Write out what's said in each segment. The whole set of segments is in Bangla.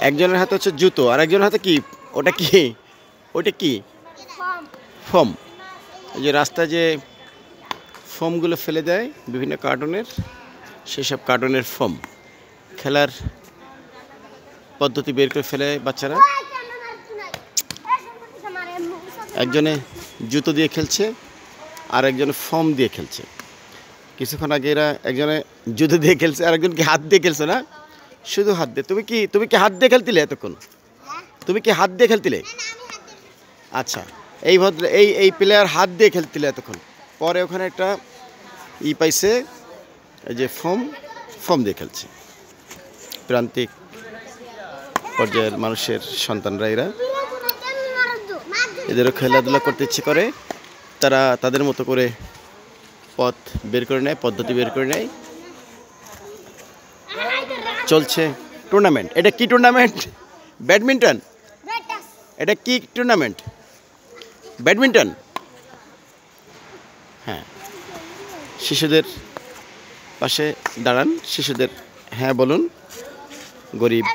একজনের হাতে হচ্ছে জুতো আর একজনের হাতে কি? ওটা কি? ওটা কি? ফোম। এই যে রাস্তায় যে ফোমগুলো ফেলে দেয় বিভিন্ন কার্টুনের, সেসব কার্টুনের ফোম খেলার পদ্ধতি বের করে ফেলে বাচ্চারা। একজনে জুতো দিয়ে খেলছে আর একজনে ফোম দিয়ে খেলছে। কিছুক্ষণ আগে এরা একজনে জুতো দিয়ে খেলছে আর একজনকে হাত দিয়ে খেলছে না? শুধু হাত দিয়ে। তুমি কি হাত দিয়ে খেলছিলে এতক্ষণ? তুমি কি হাত দিয়ে খেলছিলে? আচ্ছা, এই প্লেয়ার হাত দিয়ে খেলছিলে এতক্ষণ। পরে ওখানে একটা পাইছে, এই যে ফোম দিয়ে খেলছে। প্রান্তিক পর্যায়ের মানুষের সন্তানরা এরা, এদেরও খেলাধুলা করতে ইচ্ছে করে, তারা তাদের মতো করে পথ বের করে নেয়, পদ্ধতি বের করে নেয়। চলছে টুর্নামেন্ট। এটা কি টুর্নামেন্ট? ব্যাডমিন্টন। এটা কি টুর্নামেন্ট? ব্যাডমিন্টন। হ্যাঁ, শিশুদের পাশে দাঁড়ান, শিশুদের হ্যাঁ বলুন। গরিব,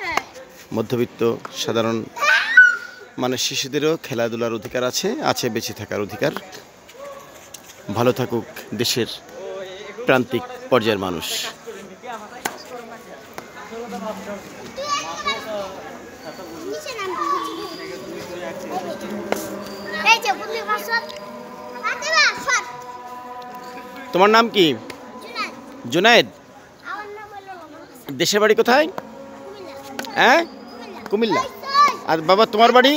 মধ্যবিত্ত, সাধারণ মানে শিশুদেরও খেলাধুলার অধিকার আছে বেঁচে থাকার অধিকার। ভালো থাকুক দেশের প্রান্তিক পর্যায়ের মানুষ। তোমার নাম কি? জুনায়েদ। দেশের বাড়ি কোথায়? হ্যাঁ, কুমিল্লা। আর বাবা তোমার বাড়ি?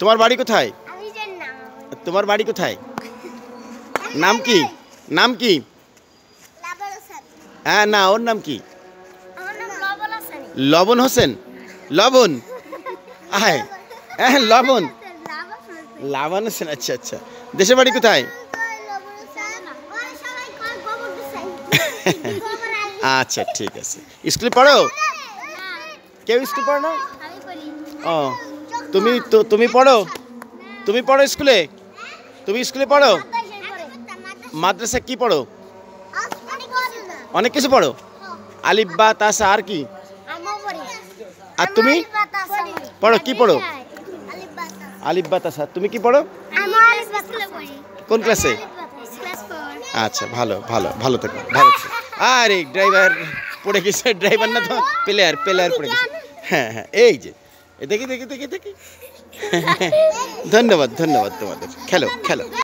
তোমার বাড়ি কোথায়? তোমার বাড়ি কোথায়? নাম কি? নাম কি? হ্যাঁ, না, ওর নাম কি? লবণ হোসেন। লবণ। হ্যাঁ, লবণ। লাবণ হোসেন। আচ্ছা আচ্ছা। দেশের বাড়ি কোথায়? আচ্ছা, ঠিক আছে। স্কুলে পড়ো? কেউ স্কুল পড়ো না? ও, তুমি পড়ো? তুমি পড়ো স্কুলে? তুমি স্কুলে পড়ো? মাদ্রাসা কি পড়ো? অনেক কিছু পড়ো। আলিফ বা তাসা আর কি? আর তুমি পড়ো? কি পড়ো? আলিফ বা তাসা। তুমি কি পড়ো? কোন ক্লাসে? আচ্ছা, ভালো ভালো ভালো থাকো, ভালো থাকো। আরে ড্রাইভার পড়ে গেছে। ড্রাইভার না তো, প্লেয়ার পড়ে গেছে। হ্যাঁ হ্যাঁ, এই যে দেখি। ধন্যবাদ তোমাদের। খেলো।